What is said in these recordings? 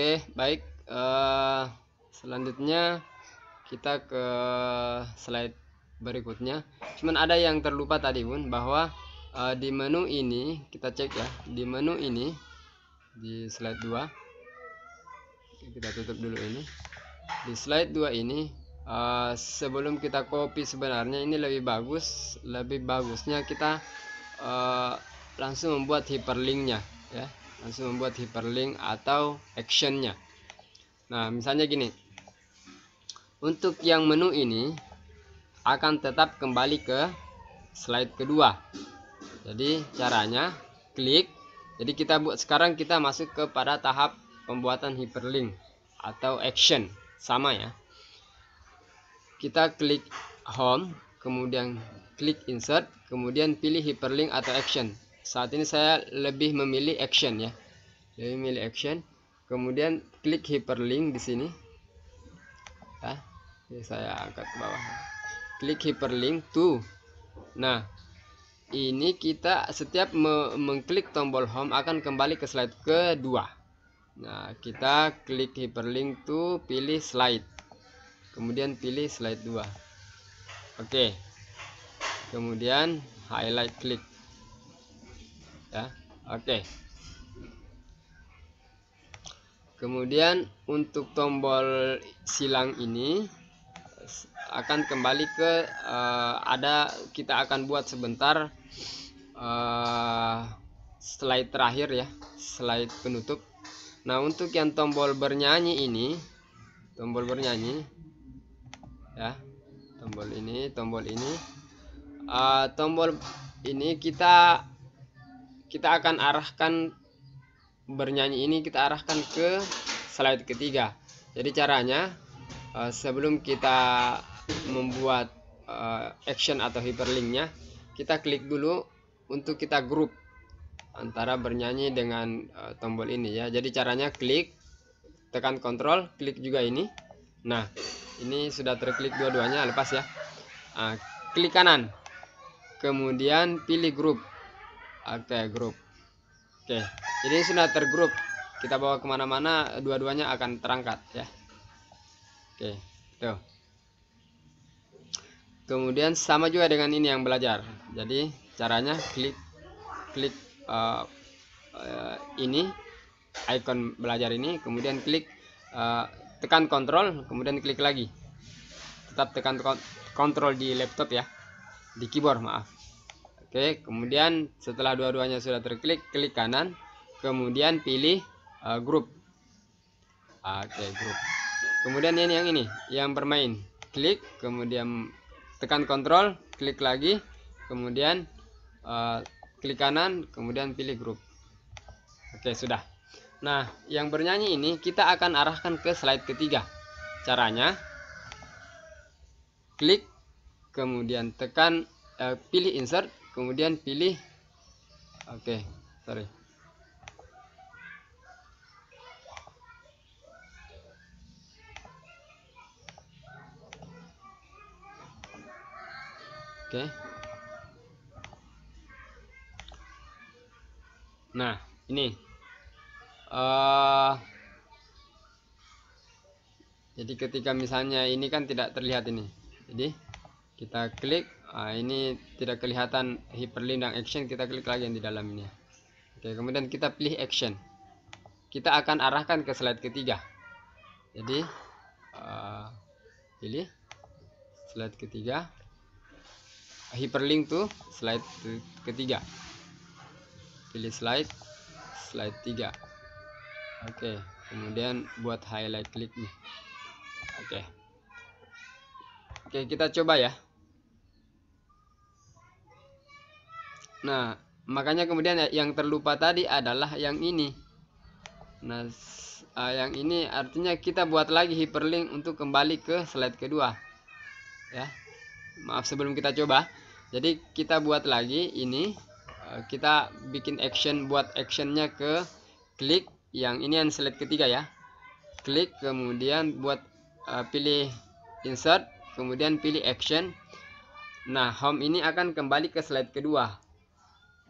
Oke, baik. Selanjutnya kita ke slide berikutnya. Cuman ada yang terlupa tadi Bun, bahwa di menu ini kita cek ya, di menu ini di slide 2. Kita tutup dulu ini. Di slide 2 ini sebelum kita copy, sebenarnya ini lebih bagusnya kita langsung membuat hyperlinknya ya, langsung membuat hyperlink atau actionnya. Nah, misalnya gini, untuk yang menu ini akan tetap kembali ke slide kedua. Jadi caranya klik. Jadi sekarang kita masuk kepada tahap pembuatan hyperlink atau action, sama ya. Kita klik home, kemudian klik insert, kemudian pilih hyperlink atau action. Saat ini saya lebih memilih action ya, lebih memilih action. Kemudian klik hyperlink di sini ya. Ini saya angkat ke bawah, klik hyperlink to. Nah, ini kita setiap mengklik tombol home akan kembali ke slide kedua. Nah, kita klik hyperlink to, pilih slide, kemudian pilih slide 2. Oke, kemudian highlight klik ya. Oke, kemudian untuk tombol silang ini akan kembali ke kita akan buat sebentar slide terakhir ya, slide penutup. Nah, untuk yang tombol bernyanyi ini, tombol bernyanyi ya, tombol ini kita akan arahkan, bernyanyi ini kita arahkan ke slide ketiga. Jadi caranya sebelum kita membuat action atau hyperlinknya, kita klik dulu untuk kita grup antara bernyanyi dengan tombol ini ya. Jadi caranya klik, tekan kontrol, klik juga ini. Nah, ini sudah terklik dua-duanya, lepas ya. Klik kanan, kemudian pilih grup. Oke, grup. Oke, jadi sudah tergrup. Kita bawa kemana-mana, dua-duanya akan terangkat ya. Oke, tuh. Kemudian sama juga dengan ini yang belajar. Jadi caranya klik ini icon belajar ini, kemudian klik tekan kontrol, kemudian klik lagi. Tetap tekan kontrol di laptop ya, di keyboard maaf. Oke, kemudian setelah dua-duanya sudah terklik, klik kanan, kemudian pilih grup. Oke, grup. Kemudian ini yang bermain, klik, kemudian tekan kontrol, klik lagi, kemudian klik kanan, kemudian pilih grup. Oke, sudah. Nah, yang bernyanyi ini kita akan arahkan ke slide ketiga. Caranya klik, kemudian tekan pilih insert, kemudian pilih Oke. Nah, ini jadi ketika misalnya ini kan tidak terlihat ini, jadi kita klik, ini tidak kelihatan hyperlink dan action, kita klik lagi yang di dalam ini. Oke, kemudian kita pilih action, kita akan arahkan ke slide ketiga. Jadi pilih slide ketiga, hyperlink to slide ketiga, pilih slide 3. Oke, kemudian buat highlight klik nih. Oke, kita coba ya. Nah, makanya kemudian yang terlupa tadi adalah yang ini. Nah, yang ini artinya kita buat lagi hyperlink untuk kembali ke slide kedua ya. Maaf sebelum kita coba. Jadi kita buat lagi ini, kita bikin action, buat actionnya ke klik yang ini, yang slide ketiga ya. Klik, kemudian buat pilih insert, kemudian pilih action. Nah, home ini akan kembali ke slide kedua.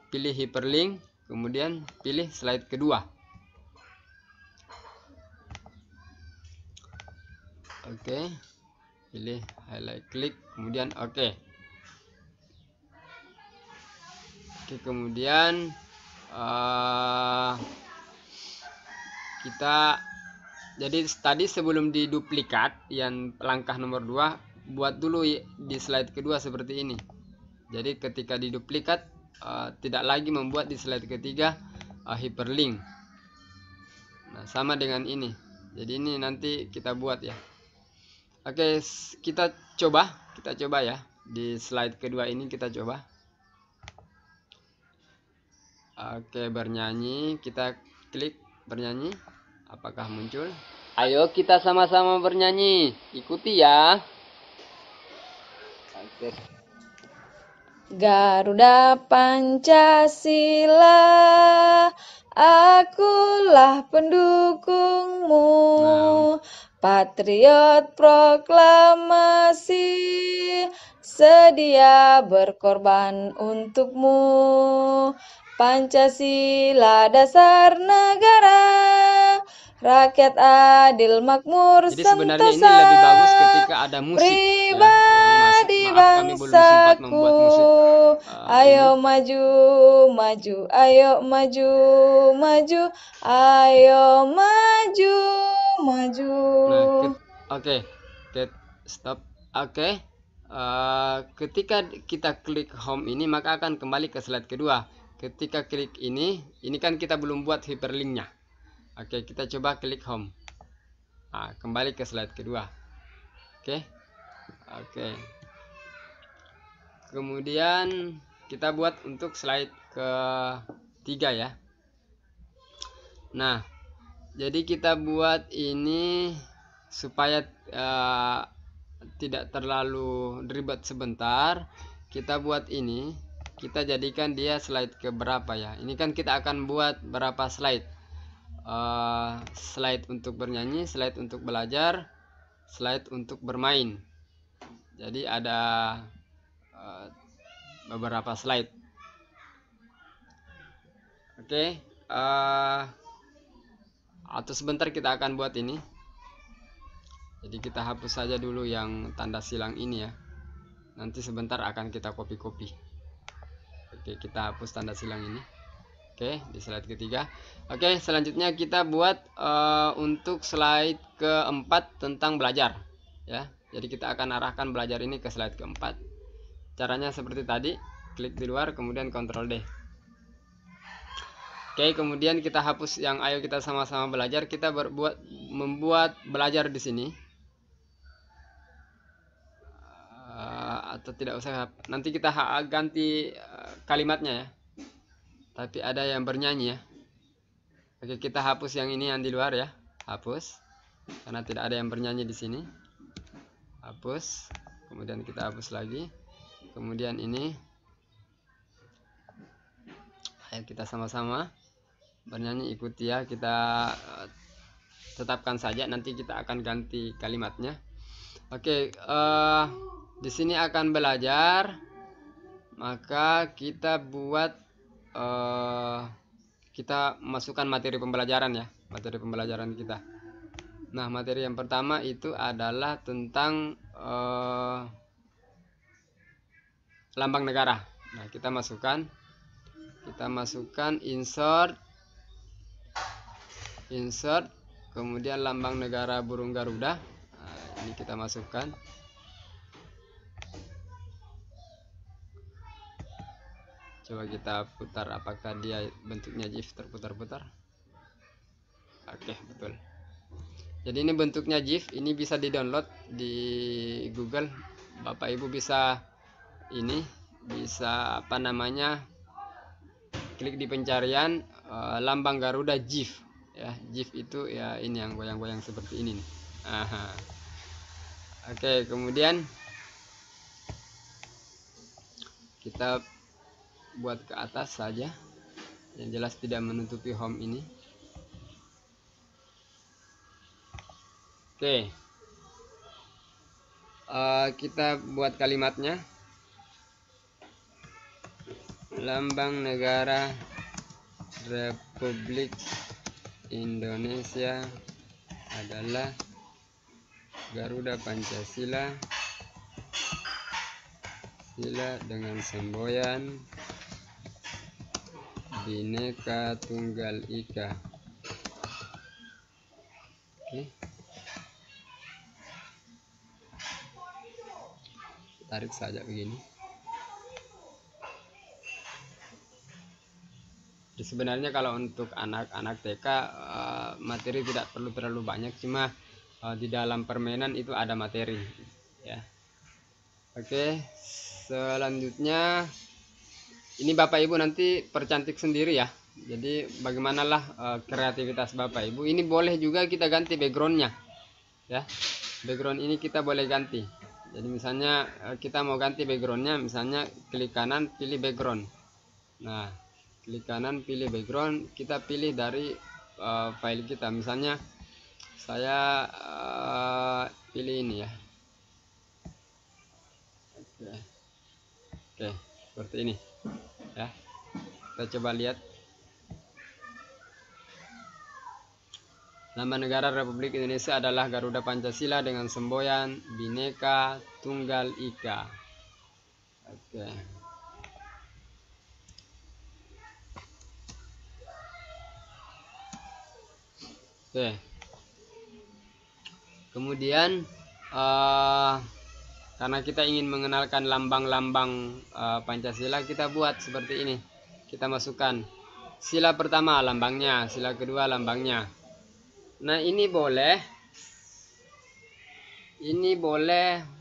Pilih hyperlink, kemudian pilih slide kedua. Oke, pilih highlight, klik, kemudian oke. Oke, kemudian kita jadi tadi sebelum diduplikat yang langkah nomor 2, buat dulu di slide kedua seperti ini. Jadi ketika diduplikat tidak lagi membuat di slide ketiga hyperlink. Nah, sama dengan ini. Jadi ini nanti kita buat ya. Oke, kita coba ya. Di slide kedua ini kita coba. Oke, bernyanyi, kita klik bernyanyi. Apakah muncul? Ayo kita sama-sama bernyanyi. Ikuti ya. Oke. Garuda Pancasila, akulah pendukungmu. Patriot proklamasi, sedia berkorban untukmu. Pancasila dasar negara, rakyat adil makmur sentosa. Jadi sebenarnya ini lebih bagus ketika ada musik pribadi ya, kami belum sempat membuat musik. Ayo maju, maju, ayo maju, maju, ayo maju, maju. Nah, oke, stop. Oke. Ketika kita klik home ini, maka akan kembali ke slide kedua. Ketika klik ini kan kita belum buat hyperlinknya. Oke, kita coba klik home. Nah, kembali ke slide kedua. Oke. Kemudian kita buat untuk slide ketiga ya. Nah, jadi kita buat ini supaya tidak terlalu ribet sebentar. Kita buat ini, kita jadikan dia slide ke berapa ya. Ini kan kita akan buat berapa slide. Slide untuk bernyanyi, slide untuk belajar, slide untuk bermain. Jadi ada beberapa slide. Oke, atau sebentar kita akan buat ini. Jadi kita hapus saja dulu yang tanda silang ini ya. Nanti sebentar akan kita copy. Oke, kita hapus tanda silang ini. Oke, di slide ketiga. Oke, selanjutnya kita buat untuk slide keempat tentang belajar ya. Jadi kita akan arahkan belajar ini ke slide keempat. Caranya seperti tadi, klik di luar kemudian Ctrl D. Oke, kemudian kita hapus yang ayo kita sama-sama belajar. Kita membuat belajar di sini. Atau tidak usah, nanti kita ganti kalimatnya ya. Tapi ada yang bernyanyi ya. Oke, kita hapus yang ini yang di luar ya. Hapus. Karena tidak ada yang bernyanyi di sini. Hapus. Kemudian kita hapus lagi. Kemudian ini. Ayo kita sama-sama bernyanyi, ikuti ya. Kita tetapkan saja, nanti kita akan ganti kalimatnya. Oke, di sini akan belajar, maka kita buat kita masukkan materi pembelajaran ya, materi pembelajaran kita. Nah, materi yang pertama itu adalah tentang lambang negara. Nah, kita masukkan insert, kemudian lambang negara burung Garuda. Nah, ini kita masukkan. Coba kita putar, apakah dia bentuknya GIF terputar-putar. Oke, betul. Jadi ini bentuknya GIF, ini bisa di-download di Google. Bapak Ibu bisa klik di pencarian lambang Garuda GIF ya. GIF itu ya ini yang goyang-goyang seperti ini nih. Aha. Oke, kemudian kita buat ke atas saja, yang jelas tidak menutupi home ini. Oke, kita buat kalimatnya. Lambang negara Republik Indonesia adalah Garuda Pancasila dengan semboyan Bhinneka Tunggal Ika. Oke. Tarik saja begini. Jadi sebenarnya kalau untuk anak-anak TK materi tidak perlu terlalu banyak, cuma di dalam permainan itu ada materi ya. Oke, selanjutnya ini Bapak Ibu nanti percantik sendiri ya. Jadi bagaimanalah kreativitas Bapak Ibu. Ini boleh juga kita ganti backgroundnya ya. Background ini kita boleh ganti. Jadi misalnya kita mau ganti backgroundnya, misalnya klik kanan pilih background. Nah, klik kanan pilih background, kita pilih dari file kita. Misalnya saya pilih ini ya. Oke, seperti ini ya. Kita coba lihat. Lambang negara Republik Indonesia adalah Garuda Pancasila dengan semboyan Bhinneka Tunggal Ika. Oke. Oke. Kemudian karena kita ingin mengenalkan lambang-lambang Pancasila, kita buat seperti ini. Kita masukkan sila pertama lambangnya, sila kedua lambangnya. Nah, ini boleh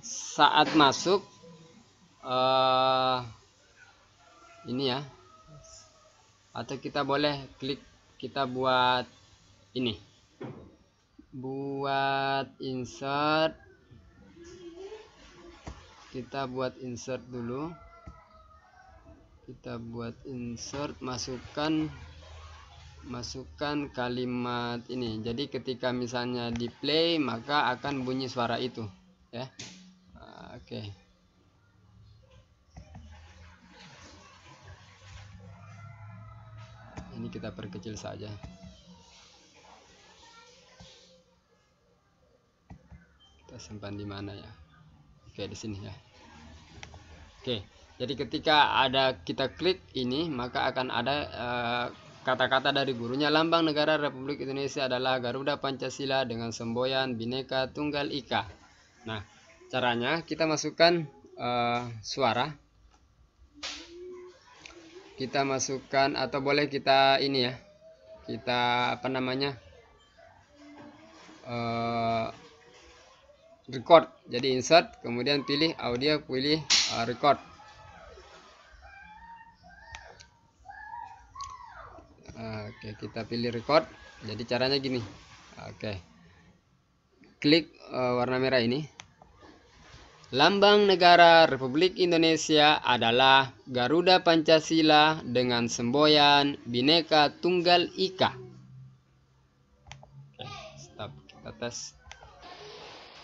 saat masuk ini ya, atau kita boleh klik, kita buat ini, buat insert. Kita buat insert dulu, kita buat insert, masukkan kalimat ini. Jadi ketika misalnya di play maka akan bunyi suara itu ya. Oke. Ini kita perkecil saja. Kita simpan di mana ya? Oke, di sini ya. Oke. Jadi ketika kita klik ini, maka akan ada kata-kata dari gurunya. Lambang negara Republik Indonesia adalah Garuda Pancasila dengan semboyan Bhinneka Tunggal Ika. Nah, caranya kita masukkan suara. Kita masukkan, atau boleh kita ini ya. Kita apa namanya? Record. Jadi insert, kemudian pilih audio, pilih record. Oke, kita pilih record. Jadi caranya gini. Oke. Klik warna merah ini. Lambang negara Republik Indonesia adalah Garuda Pancasila dengan semboyan Bhinneka Tunggal Ika. Oke, stop. Kita tes.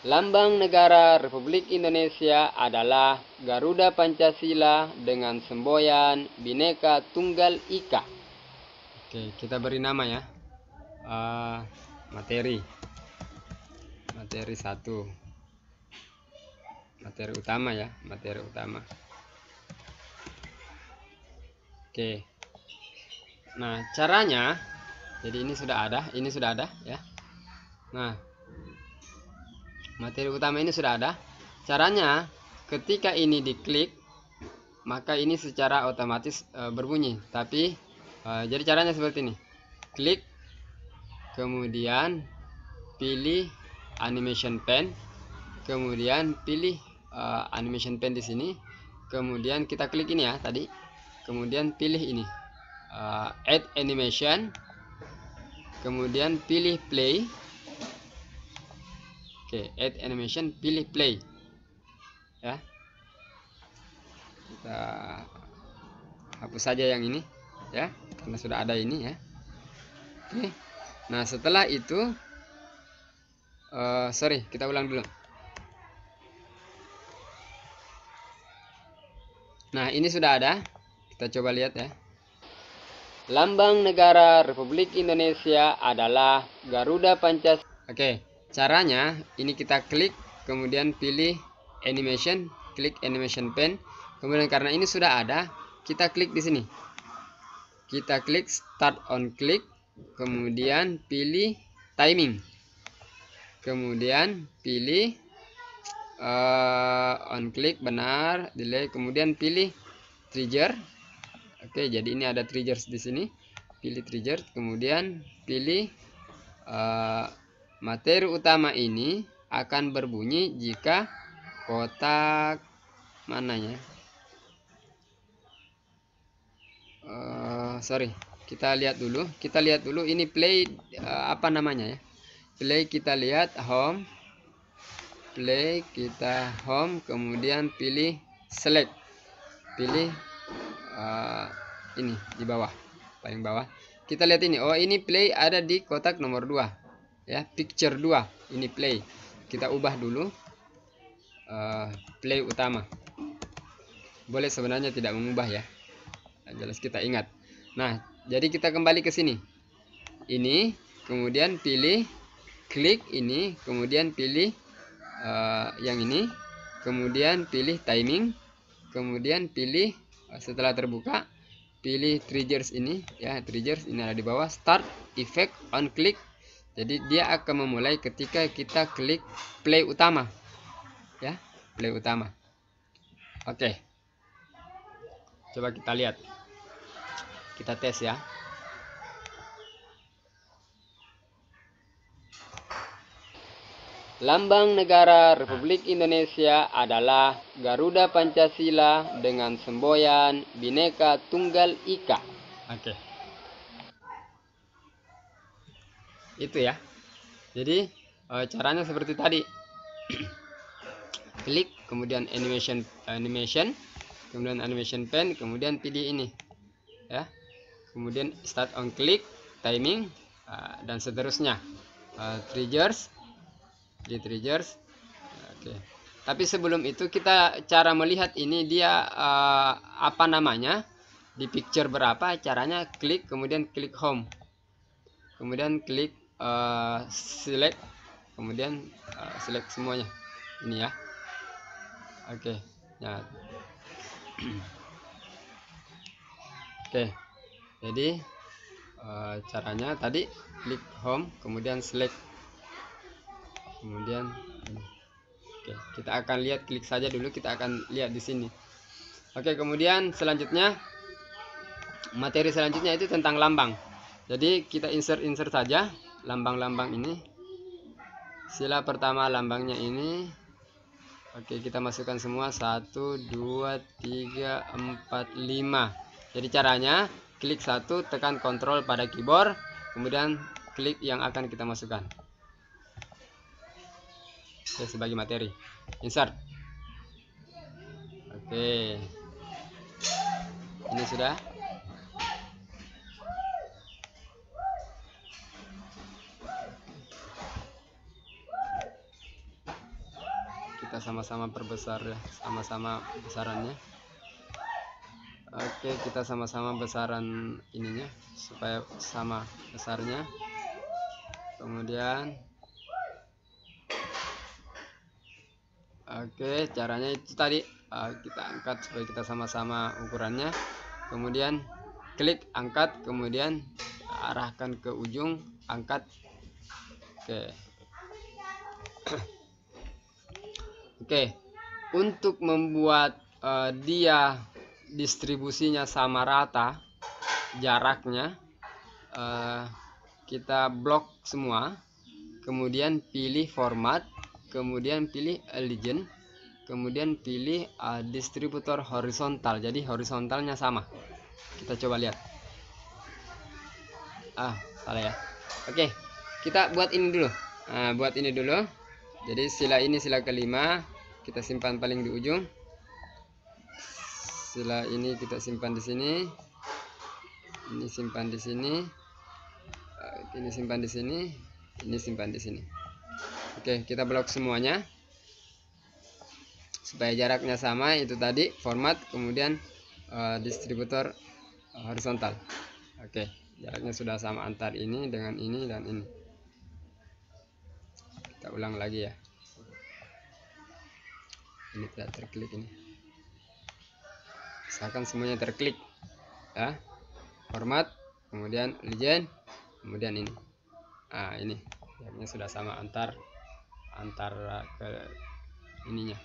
Lambang negara Republik Indonesia adalah Garuda Pancasila dengan semboyan Bhinneka Tunggal Ika. Oke, kita beri nama ya. Materi 1. Materi utama ya, materi utama. Oke. Nah, caranya, jadi ini sudah ada ya. Nah, materi utama ini sudah ada. Caranya, ketika ini diklik, maka ini secara otomatis berbunyi. Tapi jadi caranya seperti ini. Klik, kemudian pilih animation pen, kemudian pilih animation pen di sini, kemudian kita klik ini ya tadi, kemudian pilih ini add animation, kemudian pilih play. Oke, add animation, pilih play ya. Kita hapus saja yang ini ya, karena sudah ada ini ya. Oke. Nah, setelah itu kita ulang dulu. Nah, ini sudah ada. Kita coba lihat ya. Lambang negara Republik Indonesia adalah Garuda Pancasila. Oke, caranya ini kita klik, kemudian pilih animation, klik animation pen. Kemudian karena ini sudah ada, kita klik di sini. Kita klik start on click, kemudian pilih timing. Kemudian pilih on click, benar, delay, kemudian pilih trigger. Oke, jadi ini ada triggers di sini. Pilih trigger, kemudian pilih materi utama ini akan berbunyi jika kotak mananya. Sorry, kita lihat dulu ini play apa namanya ya. Play, kita lihat home. Play, kita home, kemudian pilih select. Pilih ini di bawah, paling bawah. Kita lihat ini. Oh, ini play ada di kotak nomor 2. Ya, picture 2. Ini play. Kita ubah dulu play utama. Boleh sebenarnya tidak mengubah ya. Jelas kita ingat. Nah, jadi kita kembali ke sini. Ini, kemudian pilih klik ini, kemudian pilih yang ini, kemudian pilih timing, kemudian pilih setelah terbuka, pilih triggers ini ya, triggers ini ada di bawah, start effect on click. Jadi dia akan memulai ketika kita klik play utama. Ya, play utama. Oke. Coba kita lihat. Kita tes ya. Lambang negara Republik Indonesia adalah Garuda Pancasila dengan semboyan Bhinneka Tunggal Ika. Oke. Itu ya. Jadi caranya seperti tadi. Klik, kemudian animation, kemudian animation pen, kemudian pilih ini. Ya. Kemudian start on click, timing, dan seterusnya. Triggers, di triggers. Oke. Tapi sebelum itu kita cara melihat ini dia apa namanya di picture berapa. Caranya klik, kemudian klik home, kemudian klik select, kemudian select semuanya ini ya. Oke. Nah. Oke. Jadi caranya tadi klik home, kemudian select, kemudian oke, kita akan lihat, klik saja dulu, kita akan lihat di sini. Oke, kemudian selanjutnya materi selanjutnya itu tentang lambang. Jadi kita insert saja lambang-lambang ini. Sila pertama lambangnya ini. Oke, kita masukkan semua 1 2 3 4 5. Jadi caranya klik 1, tekan kontrol pada keyboard, kemudian klik yang akan kita masukkan. Oke, sebagai materi. Insert. Oke. Ini sudah. Kita sama-sama perbesar ya, sama-sama besarannya. Oke, kita sama-sama besaran ininya supaya sama besarnya. Kemudian oke, caranya itu tadi kita angkat supaya kita sama-sama ukurannya. Kemudian klik, angkat, kemudian arahkan ke ujung, angkat. Oke. Oke, untuk membuat dia distribusinya sama rata jaraknya, kita blok semua, kemudian pilih format, kemudian pilih legend, kemudian pilih distributor horizontal. Jadi horizontalnya sama. Kita coba lihat. Salah ya. Oke, kita buat ini dulu. Buat ini dulu. Jadi sila ini sila kelima, kita simpan paling di ujung. Sila ini kita simpan di sini. Ini simpan di sini. Ini simpan di sini. Ini simpan di sini. Oke, kita blok semuanya supaya jaraknya sama. Itu tadi format, kemudian distributor horizontal. Oke, jaraknya sudah sama antar ini dengan ini dan ini. Kita ulang lagi ya. Ini tidak terklik ini. Misalkan semuanya terklik ya. Format, kemudian legend, kemudian ini. Nah, ini jamnya sudah sama antar ke ininya.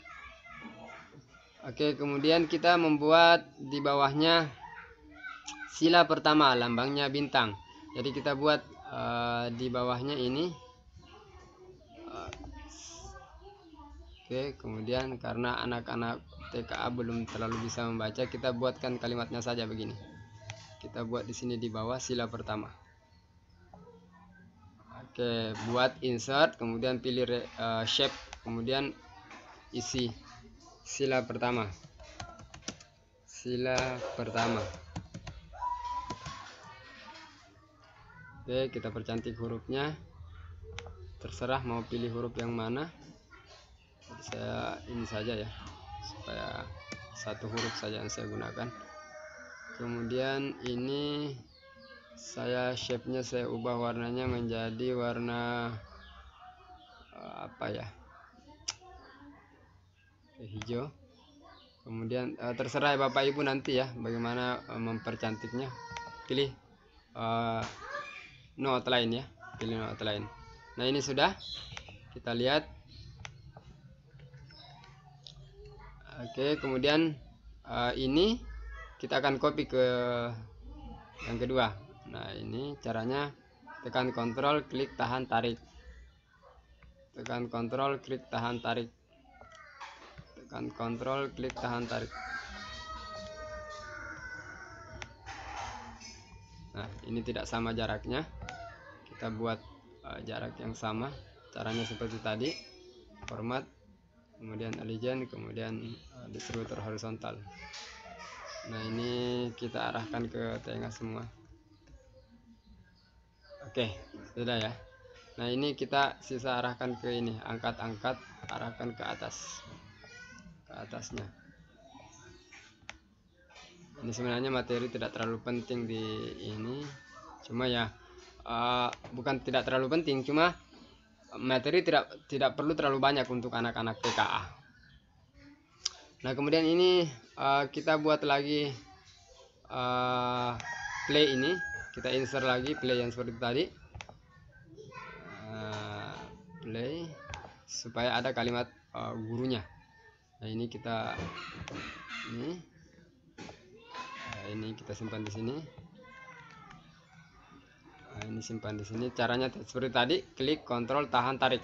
Oke, kemudian kita membuat di bawahnya sila pertama, lambangnya bintang. Jadi kita buat di bawahnya ini. Oke, kemudian karena anak-anak TKA belum terlalu bisa membaca, kita buatkan kalimatnya saja begini. Kita buat di sini di bawah sila pertama. Oke, buat insert, kemudian pilih shape, kemudian isi sila pertama. Sila pertama. Oke, kita percantik hurufnya. Terserah mau pilih huruf yang mana. Jadi saya ini saja ya, supaya satu huruf saja yang saya gunakan. Kemudian ini saya shape-nya saya ubah warnanya menjadi warna apa ya? Hijau. Kemudian terserah Bapak Ibu nanti ya bagaimana mempercantiknya. Pilih no outline ya, pilih no outline. Nah, ini sudah, kita lihat. Oke, kemudian ini kita akan copy ke yang kedua. Nah, ini caranya tekan kontrol, klik, tahan, tarik. Tekan kontrol, klik, tahan, tarik. Tekan kontrol, klik, tahan, tarik. Nah, ini tidak sama jaraknya. Kita buat jarak yang sama. Caranya seperti tadi. Format, kemudian align, kemudian distributor horizontal. Nah, ini kita arahkan ke tengah semua. Oke, sudah ya. Nah, ini kita sisa arahkan ke ini, angkat-angkat, arahkan ke atas. Ke atasnya. Ini sebenarnya materi tidak terlalu penting di ini, cuma ya bukan tidak terlalu penting, cuma materi tidak perlu terlalu banyak untuk anak-anak TKA. Nah, kemudian ini kita buat lagi play ini, kita insert lagi play yang seperti tadi, play supaya ada kalimat gurunya. Nah, ini kita ini kita simpan di sini. Nah, ini simpan di sini. Caranya seperti tadi, klik, kontrol, tahan, tarik.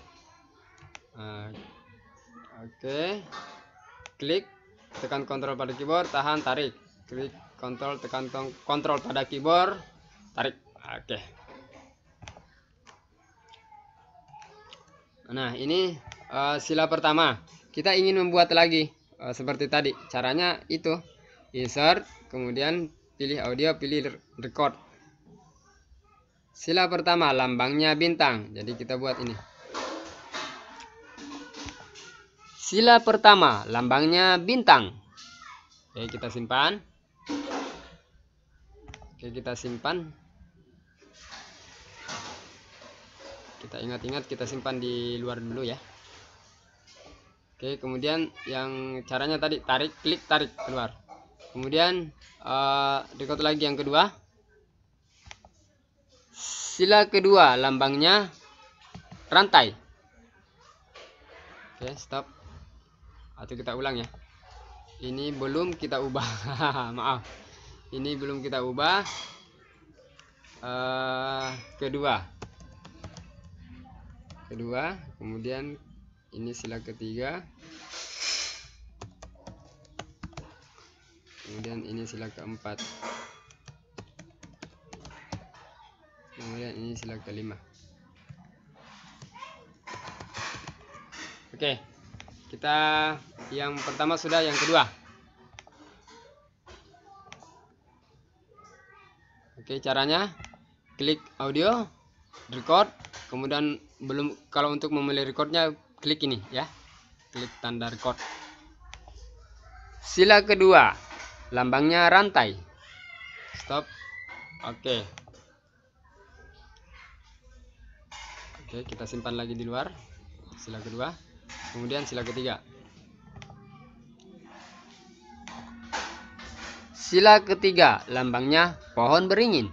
Oke, klik, tekan kontrol pada keyboard, tahan, tarik. Klik, kontrol, tekan kontrol pada keyboard, tarik. Oke. Nah, ini sila pertama. Kita ingin membuat lagi seperti tadi. Caranya itu, insert, kemudian pilih audio, pilih record. Sila pertama, lambangnya bintang. Jadi kita buat ini. Sila pertama, lambangnya bintang. Oke, kita simpan. Oke, kita simpan. Kita ingat-ingat, kita simpan di luar dulu ya. Oke, kemudian yang caranya tadi, tarik, klik, tarik, keluar. Kemudian record lagi yang kedua. Sila kedua, lambangnya rantai. Oke, stop. Atau kita ulang ya. Ini belum kita ubah. Maaf. Ini belum kita ubah. Kedua, kemudian ini sila ketiga, kemudian ini sila keempat, kemudian ini sila kelima. Oke, kita yang pertama sudah, yang kedua. Oke, caranya klik audio, record, kemudian kalau untuk memilih recordnya klik ini ya, klik tanda record. Sila kedua, lambangnya rantai. Stop. Oke, kita simpan lagi di luar. sila kedua, kemudian sila ketiga. Sila ketiga, lambangnya pohon beringin.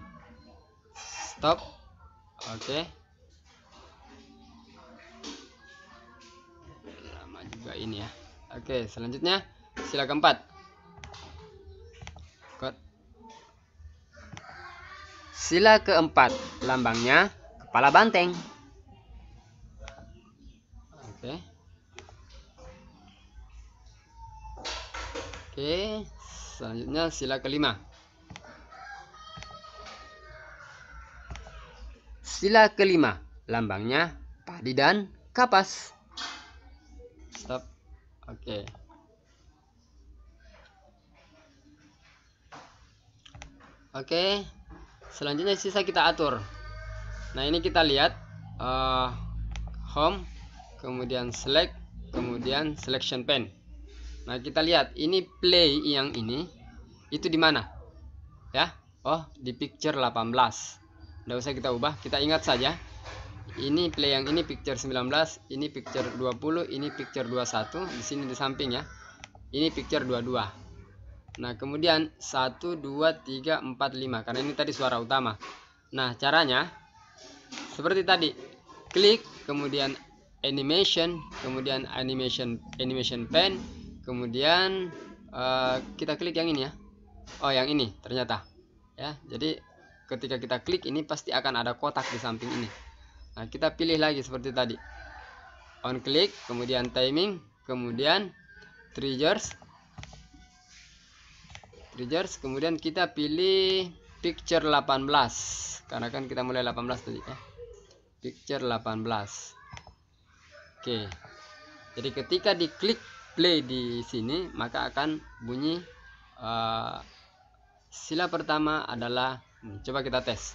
Stop. Oke. Lama juga ini ya. Oke, selanjutnya sila keempat. Sila keempat, lambangnya kepala banteng. Oke. Oke, selanjutnya sila kelima. Sila kelima, lambangnya padi dan kapas. Stop. Oke. Oke, selanjutnya sisa kita atur. Nah, ini kita lihat home, kemudian select, kemudian selection pen. Nah, kita lihat ini play yang ini itu di mana? Ya. Oh, di picture 18. Nggak usah kita ubah, kita ingat saja. Ini play yang ini picture 19, ini picture 20, ini picture 21, di sini di samping ya. Ini picture 22. Nah, kemudian 1, 2, 3, 4, 5. Karena ini tadi suara utama. Nah, caranya seperti tadi. Klik, kemudian animation, kemudian animation pen, kemudian kita klik yang ini ya. Oh, yang ini ternyata. Ya, jadi ketika kita klik ini pasti akan ada kotak di samping ini. Nah, kita pilih lagi seperti tadi. On klik, kemudian timing, kemudian triggers, kemudian kita pilih picture 18 karena kan kita mulai 18 tadi ya. Picture 18. Oke. Jadi ketika diklik play di sini maka akan bunyi sila pertama adalah coba kita tes.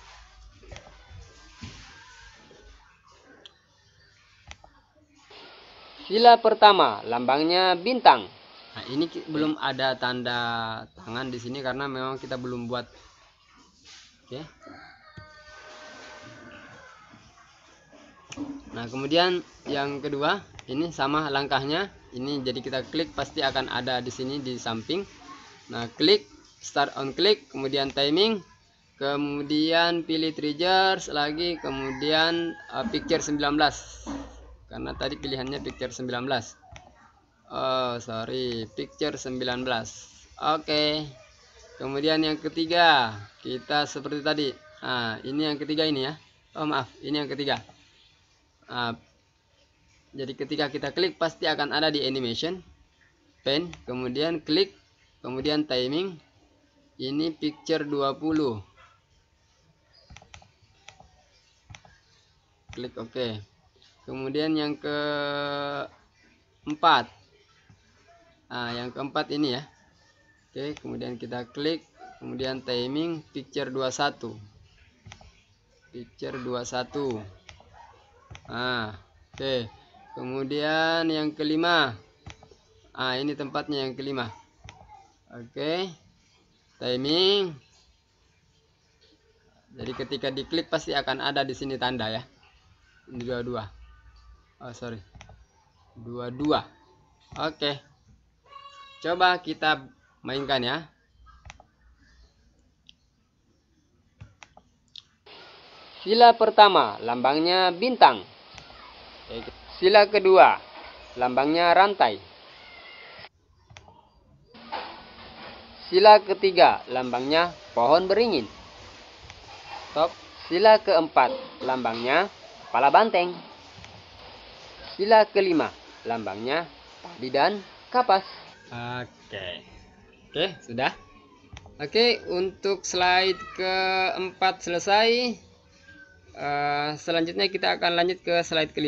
Sila pertama, lambangnya bintang. Nah, ini belum ada tanda tangan di sini karena memang kita belum buat. Oke. Nah, kemudian yang kedua, ini sama langkahnya. Ini jadi kita klik pasti akan ada di sini di samping. Nah, klik, start on klik, kemudian timing, kemudian pilih triggers lagi, kemudian picture 19. Karena tadi pilihannya picture 19. Oh, sorry, picture 19. Oke. Kemudian yang ketiga, kita seperti tadi. Nah, ini yang ketiga ini ya. Oh, maaf, ini yang ketiga. Jadi ketika kita klik pasti akan ada di animation pen, kemudian klik, kemudian timing. Ini picture 20. Klik OK. Kemudian yang keempat. Nah, yang keempat ini ya. Oke, kemudian kita klik, kemudian timing picture 21. Picture 21. Nah, oke. Kemudian yang kelima. Ah, ini tempatnya yang kelima. Oke. Timing. Jadi ketika diklik pasti akan ada di sini tanda ya. Ini 22. Oh, sorry. 22. Oke. Coba kita mainkan ya. Sila pertama, lambangnya bintang. Sila kedua, lambangnya rantai. Sila ketiga, lambangnya pohon beringin. Stop. Sila keempat, lambangnya kepala banteng. Sila kelima, lambangnya padi dan kapas. Oke, sudah. Oke, untuk slide keempat selesai. Selanjutnya kita akan lanjut ke slide kelima.